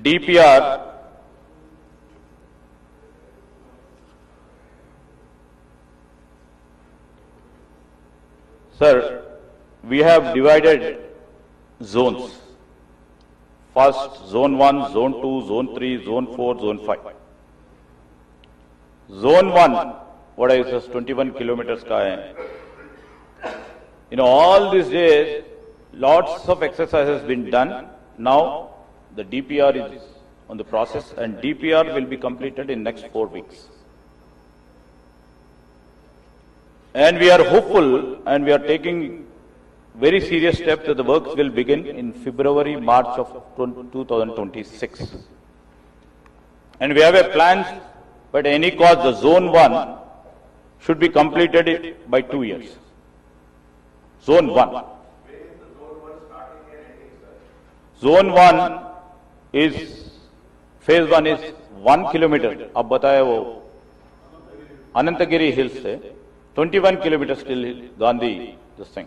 DPR Sir, we have divided zones. First, zone 1, zone 2, zone 3, zone 4, zone 5. Zone 1, what I says 21 kilometers ka hai. All these days, lots of exercise has been done. Now, the DPR is on the process and DPR will be completed in next 4 weeks. And we are hopeful and we are taking very serious steps that the works will begin in February, March of 2026. And we have a plan, but at any cost, the zone 1 should be completed by 2 years. Zone 1. Zone 1 is, phase 1 is 1 kilometer. अब बताया वो Anantagiri hills से 21 kilometers till Gandhi, this thing.